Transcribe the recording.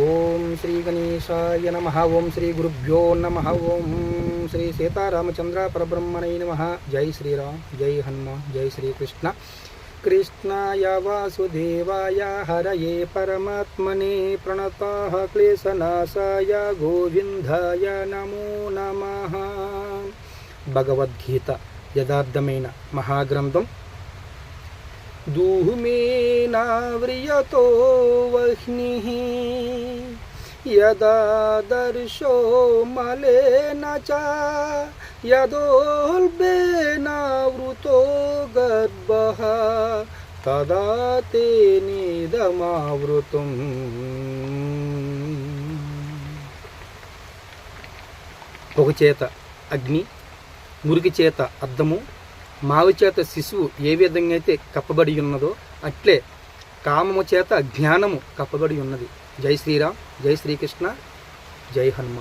ఓం శ్రీ గణేశాయ నమః. ఓం శ్రీ గురుభ్యో నమః. ఓం శ్రీ సీతారామచంద్ర పరబ్రహ్మణే నమః. జై శ్రీరామ్, జై హనుమ, జై శ్రీకృష్ణ. కృష్ణాయ వాసుదేవాయ హరయే పరమాత్మనే ప్రణతాః క్లేశనాశాయ గోవిందాయ నమో నమః. భగవద్గీత యథార్థమైన మహాగ్రంథం. ధూమేనావ్రియతో వహ్నిః యదా దర్శో మలేన చ యదోల్బేనావృతో గర్భః తదా తేనేదమావృతం. పొగ చేత అగ్ని, మురికి చేత అద్దము, మావి చేత శిశువు ఏ విధంగా అయితే కప్పబడి ఉన్నదో అట్లే కామము చేత జ్ఞానము కప్పబడి ఉన్నది. జై శ్రీరామ్, జై శ్రీకృష్ణ, జై హనుమ.